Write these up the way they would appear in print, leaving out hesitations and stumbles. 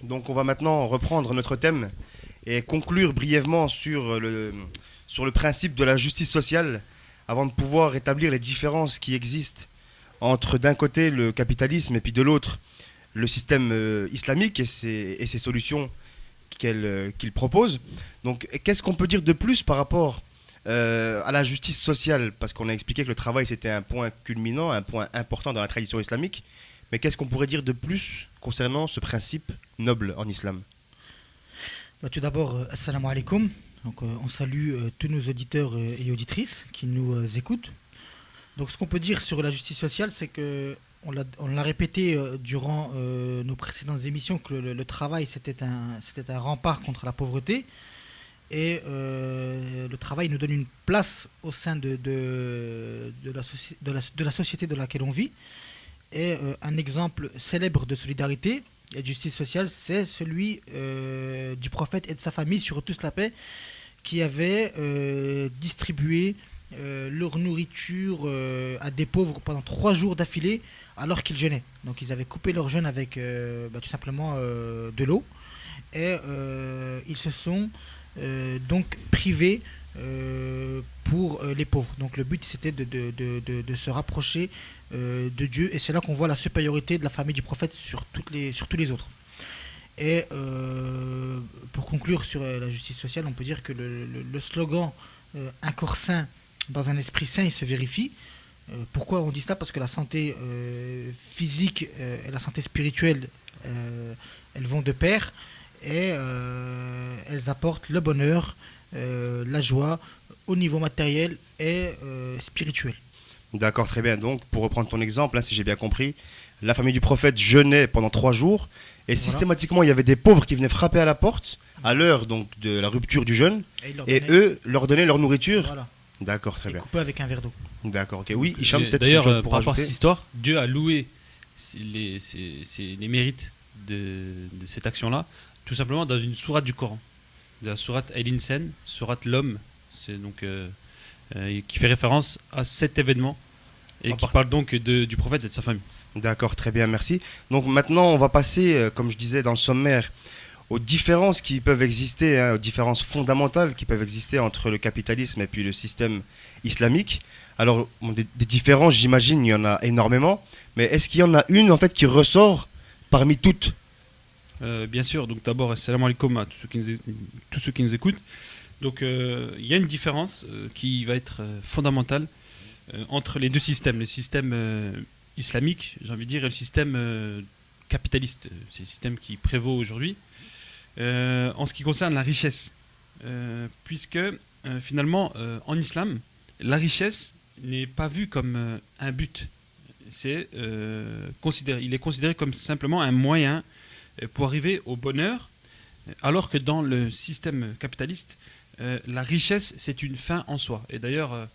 Donc on va maintenant reprendre notre thème et conclure brièvement sur le principe de la justice sociale avant de pouvoir établir les différences qui existent entre d'un côté le capitalisme et puis de l'autre le système islamique et ses solutions qu'il propose. Donc qu'est-ce qu'on peut dire de plus par rapport à la justice sociale? Parce qu'on a expliqué que le travail c'était un point culminant, un point important dans la tradition islamique. Mais qu'est-ce qu'on pourrait dire de plus concernant ce principe noble en islam? Tout d'abord, assalamu alaikum. Donc, on salue tous nos auditeurs et auditrices qui nous écoutent. Donc, ce qu'on peut dire sur la justice sociale, c'est que on l'a répété durant nos précédentes émissions que le travail c'était un rempart contre la pauvreté et le travail nous donne une place au sein de la société dans laquelle on vit. Et un exemple célèbre de solidarité et de justice sociale, c'est celui du prophète et de sa famille sur tous la paix qui avait distribué leur nourriture à des pauvres pendant 3 jours d'affilée alors qu'ils jeûnaient. Donc ils avaient coupé leur jeûne avec tout simplement de l'eau et ils se sont donc privés pour les pauvres. Donc le but c'était de se rapprocher de Dieu et c'est là qu'on voit la supériorité de la famille du prophète sur tous les autres. Et pour conclure sur la justice sociale, on peut dire que le slogan un corps sain dans un esprit sain, il se vérifie. Pourquoi on dit ça? Parce que la santé physique et la santé spirituelle, elles vont de pair et elles apportent le bonheur, la joie au niveau matériel et spirituel. D'accord, très bien. Donc, pour reprendre ton exemple, hein, si j'ai bien compris, la famille du prophète jeûnait pendant 3 jours et Voilà. Systématiquement, il y avait des pauvres qui venaient frapper à la porte à l'heure donc de la rupture du jeûne et eux leur donnaient leur nourriture. Voilà. D'accord, très Et bien. coupé avec un verre d'eau. D'accord, ok. Oui, Hicham, peut-être D'ailleurs, quelque chose pour par rapport à ajouter. cette histoire, Dieu a loué les mérites de cette action-là, tout simplement dans une sourate du Coran, de la sourate El-Insan, sourate l'homme, c'est donc qui fait référence à cet événement et qui parle donc du prophète et de sa famille. D'accord, très bien, merci. Donc maintenant, on va passer, comme je disais dans le sommaire, aux différences qui peuvent exister, hein, aux différences fondamentales qui peuvent exister entre le capitalisme et puis le système islamique. Alors, des différences, j'imagine, il y en a énormément, mais est-ce qu'il y en a une en fait qui ressort parmi toutes? Bien sûr, donc d'abord, assalamu alaikum à tous ceux qui nous écoutent. Donc il y a une différence qui va être fondamentale entre les deux systèmes, le système islamique, j'ai envie de dire, et le système capitaliste. C'est le système qui prévaut aujourd'hui. En ce qui concerne la richesse, puisque finalement, en islam, la richesse n'est pas vue comme un but. Il est considéré comme simplement un moyen pour arriver au bonheur, alors que dans le système capitaliste, la richesse, c'est une fin en soi. Et d'ailleurs,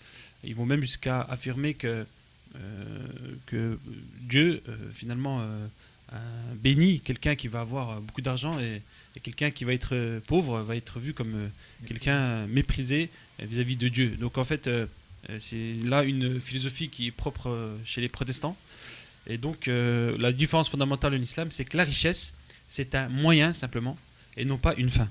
ils vont même jusqu'à affirmer que Dieu, finalement, bénit quelqu'un qui va avoir beaucoup d'argent et quelqu'un qui va être pauvre va être vu comme quelqu'un méprisé vis-à-vis de Dieu. Donc en fait, c'est là une philosophie qui est propre chez les protestants. Et donc la différence fondamentale en islam, c'est que la richesse, c'est un moyen simplement et non pas une fin.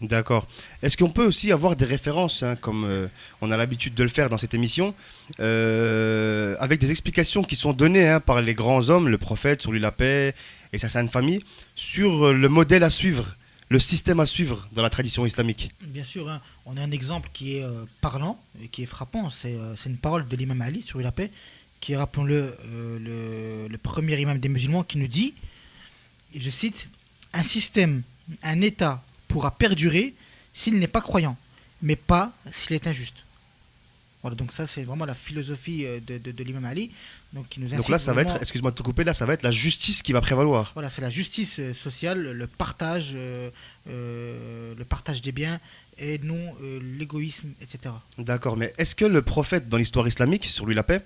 D'accord. Est-ce qu'on peut aussi avoir des références, hein, comme on a l'habitude de le faire dans cette émission, avec des explications qui sont données hein, par les grands hommes, le prophète, sur lui la paix et sa sainte famille, sur le modèle à suivre, le système à suivre dans la tradition islamique? Bien sûr, hein, on a un exemple qui est parlant et qui est frappant. C'est une parole de l'imam Ali sur la paix, qui est, rappelons-le, le premier imam des musulmans, qui nous dit, et je cite, un système, un État pourra perdurer s'il n'est pas croyant, mais pas s'il est injuste. Voilà, donc ça c'est vraiment la philosophie de l'imam Ali. Donc Là, ça va vraiment, être, excuse-moi de te couper, là, ça va être la justice qui va prévaloir. voilà, c'est la justice sociale, le partage des biens et non l'égoïsme, etc. D'accord, mais est-ce que le prophète, dans l'histoire islamique, sur lui la paix,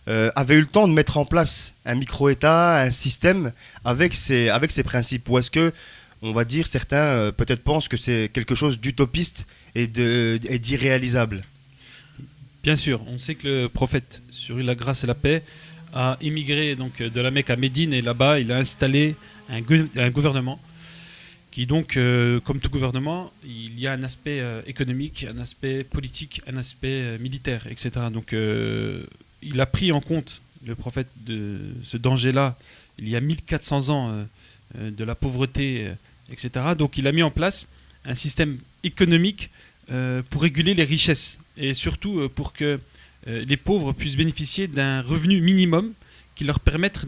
avait eu le temps de mettre en place un micro-État, un système avec ses principes? Ou est-ce que, on va dire, certains peut-être pensent que c'est quelque chose d'utopiste et d'irréalisable? Bien sûr, on sait que le prophète, sur lui la grâce et la paix, a émigré donc, de la Mecque à Médine et là-bas, il a installé un gouvernement qui donc, comme tout gouvernement, il y a un aspect économique, un aspect politique, un aspect militaire, etc. Donc il a pris en compte, le prophète, de ce danger-là, il y a 1400 ans de la pauvreté, etc. Donc il a mis en place un système économique pour réguler les richesses et surtout pour que les pauvres puissent bénéficier d'un revenu minimum qui leur permettra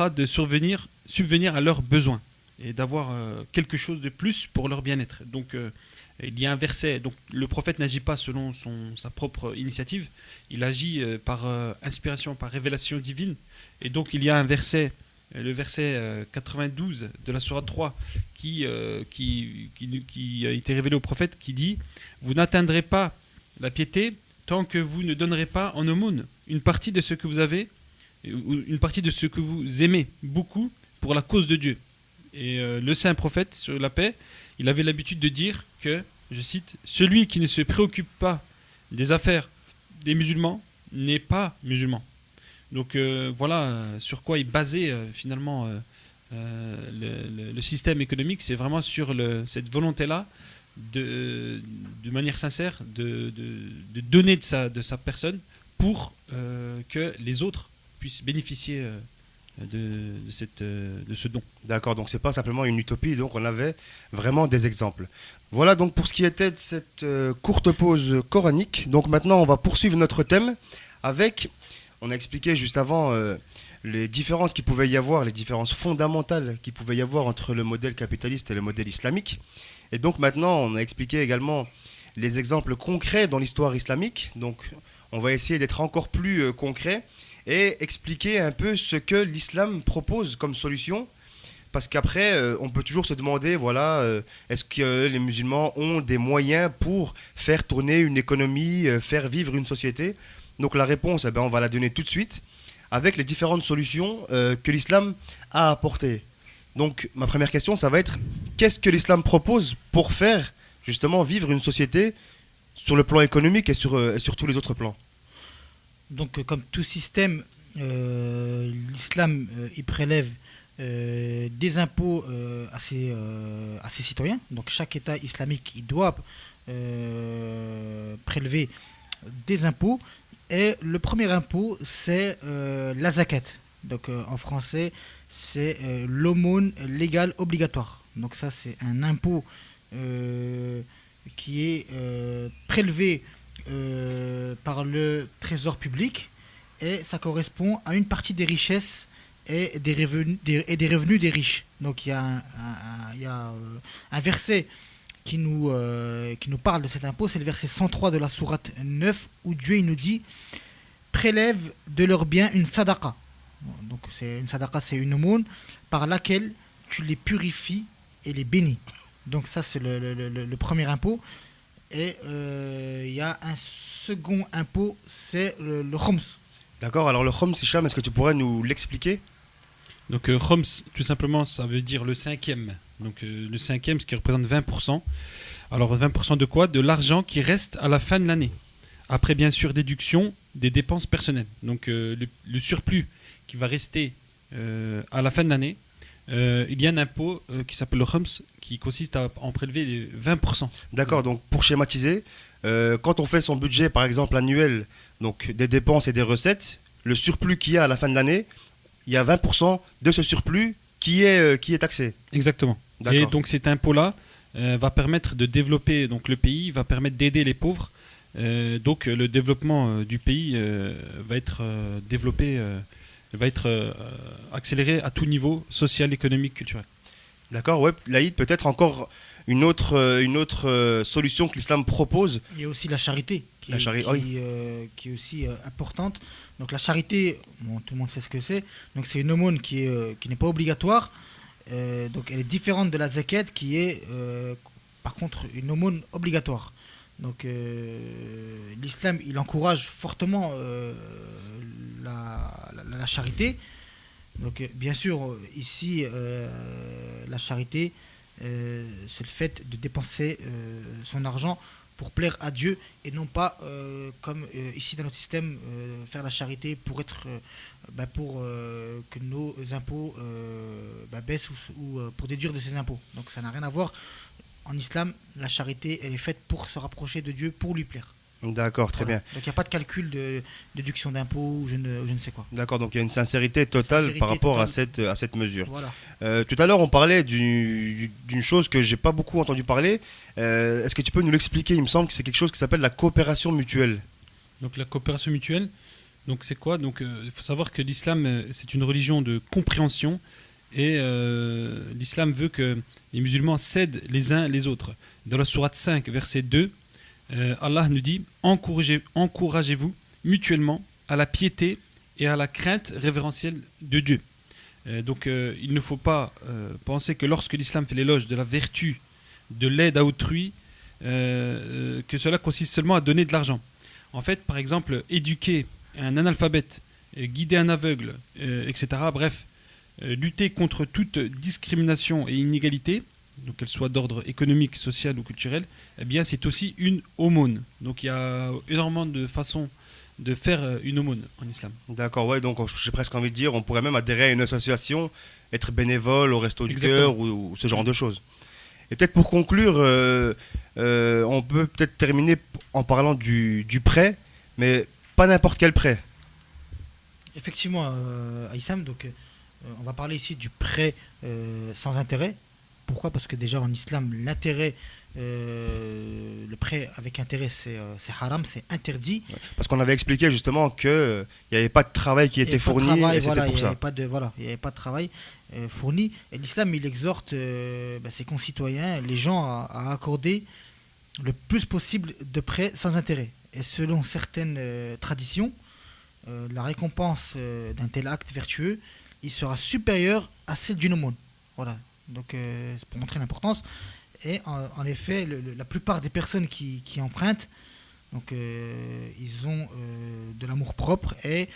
de subvenir à leurs besoins et d'avoir quelque chose de plus pour leur bien-être. Donc il y a un verset, donc le prophète n'agit pas selon sa propre initiative, il agit par inspiration, par révélation divine. Et donc il y a un verset, le verset 92 de la sourate 3 qui a été révélé au prophète, qui dit « Vous n'atteindrez pas la piété tant que vous ne donnerez pas en aumône une partie de ce que vous avez, ou une partie de ce que vous aimez beaucoup pour la cause de Dieu. » Et le saint prophète sur la paix, il avait l'habitude de dire que, je cite, « Celui qui ne se préoccupe pas des affaires des musulmans n'est pas musulman. » Donc voilà sur quoi est basé finalement le système économique. C'est vraiment sur cette volonté-là de manière sincère de donner de sa personne pour que les autres puissent bénéficier de ce don. D'accord, donc c'est pas simplement une utopie, donc on avait vraiment des exemples. Voilà donc pour ce qui était de cette courte pause coranique. Donc maintenant on va poursuivre notre thème avec, on a expliqué juste avant les différences qu'il pouvait y avoir, les différences fondamentales qu'il pouvait y avoir entre le modèle capitaliste et le modèle islamique. Et donc maintenant on a expliqué également les exemples concrets dans l'histoire islamique. Donc on va essayer d'être encore plus concret et expliquer un peu ce que l'islam propose comme solution. Parce qu'après, on peut toujours se demander, voilà, est-ce que les musulmans ont des moyens pour faire tourner une économie, faire vivre une société? Donc la réponse, on va la donner tout de suite, avec les différentes solutions que l'islam a apportées. Donc ma première question, ça va être, qu'est-ce que l'islam propose pour faire justement vivre une société sur le plan économique et sur tous les autres plans? Donc, comme tout système, l'islam il prélève des impôts à ses citoyens. Donc, chaque État islamique il doit prélever des impôts. Et le premier impôt, c'est la zakat. Donc, en français, c'est l'aumône légale obligatoire. Donc, ça, c'est un impôt qui est prélevé par le trésor public, et ça correspond à une partie des richesses et des revenus des riches. Donc il y a un verset qui nous parle de cet impôt, c'est le verset 103 de la sourate 9, où Dieu il nous dit « Prélève de leurs biens une sadaqa ». Donc une sadaqa, c'est une aumône par laquelle tu les purifies et les bénis. Donc ça, c'est le premier impôt. Et il y a un second impôt, c'est le khoms. D'accord, alors le khoms, Hicham, est-ce que tu pourrais nous l'expliquer? Donc khoms, tout simplement, ça veut dire le cinquième. Donc le cinquième, ce qui représente 20%. Alors 20% de quoi? De l'argent qui reste à la fin de l'année. Après, bien sûr, déduction des dépenses personnelles. Donc le surplus qui va rester à la fin de l'année, il y a un impôt qui s'appelle le khoms, qui consiste à en prélever les 20%. D'accord, donc pour schématiser, quand on fait son budget par exemple annuel, donc des dépenses et des recettes, le surplus qu'il y a à la fin de l'année, il y a 20% de ce surplus qui est taxé. Exactement. D'accord. Et donc cet impôt-là va permettre de développer donc, le pays, va permettre d'aider les pauvres. Donc le développement du pays va être développé, va être accéléré à tout niveau, social, économique, culturel. D'accord, ouais, Laïd, peut-être encore une autre solution que l'islam propose. Il y a aussi la charité qui est aussi importante. Donc la charité, bon, tout le monde sait ce que c'est. Donc c'est une aumône qui n'est pas obligatoire. Donc elle est différente de la zakat qui est par contre une aumône obligatoire. Donc l'islam il encourage fortement la charité. Donc bien sûr ici la charité c'est le fait de dépenser son argent pour plaire à Dieu et non pas comme ici dans notre système faire la charité pour être pour que nos impôts baissent ou pour déduire de ces impôts. Donc ça n'a rien à voir. En islam, la charité, elle est faite pour se rapprocher de Dieu, pour lui plaire. D'accord, très Voilà. bien. Donc il n'y a pas de calcul de déduction d'impôts ou je ne sais quoi. D'accord, donc il y a une sincérité totale par rapport à cette mesure. Voilà. Tout à l'heure, on parlait d'une chose que j'ai pas beaucoup entendu parler. Est-ce que tu peux nous l'expliquer? Il me semble que c'est quelque chose qui s'appelle la coopération mutuelle. Donc la coopération mutuelle, donc c'est quoi? Donc il faut savoir que l'islam c'est une religion de compréhension et l'islam veut que les musulmans s'aident les uns les autres. Dans la sourate 5 verset 2, Allah nous dit encouragez-vous mutuellement à la piété et à la crainte révérentielle de Dieu. Donc il ne faut pas penser que lorsque l'islam fait l'éloge de la vertu de l'aide à autrui, que cela consiste seulement à donner de l'argent. En fait, par exemple, éduquer un analphabète, guider un aveugle, etc. Bref, lutter contre toute discrimination et inégalité, donc qu'elle soit d'ordre économique, social ou culturel, eh bien c'est aussi une aumône. Donc il y a énormément de façons de faire une aumône en islam. D'accord, ouais, donc j'ai presque envie de dire, on pourrait même adhérer à une association, être bénévole au Resto du Cœur ou ce genre de choses. Et peut-être pour conclure, on peut peut-être terminer en parlant du prêt, mais pas n'importe quel prêt. Effectivement, Aïssam, donc on va parler ici du prêt sans intérêt. Pourquoi? Parce que déjà en islam, l'intérêt, le prêt avec intérêt, c'est haram, c'est interdit. Parce qu'on avait expliqué justement qu'il n'y avait pas de travail qui était fourni, et c'était pour ça. Il n'y avait pas de travail fourni. Et l'islam, il exhorte ses concitoyens, les gens, à accorder le plus possible de prêts sans intérêt. Et selon certaines traditions, la récompense d'un tel acte vertueux, il sera supérieur à celle d'une aumône. Voilà. Donc c'est pour montrer l'importance. Et en effet, la plupart des personnes qui empruntent, donc ils ont de l'amour propre et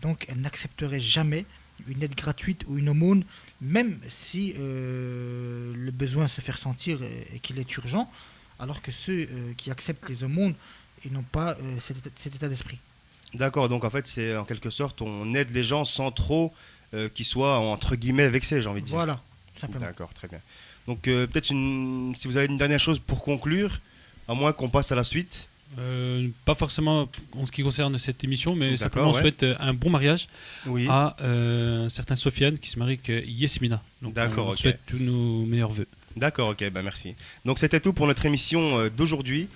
donc elles n'accepteraient jamais une aide gratuite ou une aumône, même si le besoin se fait ressentir et qu'il est urgent, alors que ceux qui acceptent les aumônes, ils n'ont pas cet état d'esprit. D'accord, donc en fait c'est en quelque sorte on aide les gens sans trop qu'ils soient entre guillemets vexés, j'ai envie de dire. Voilà, tout simplement. D'accord, très bien. Donc peut-être si vous avez une dernière chose pour conclure, à moins qu'on passe à la suite. Pas forcément en ce qui concerne cette émission, mais D'accord, simplement on souhaite un bon mariage Oui. à un certain Sofiane qui se marie avec Yasmina. Donc D'accord, on ok. souhaite tous nos meilleurs vœux. D'accord, ok, bah merci. Donc c'était tout pour notre émission d'aujourd'hui.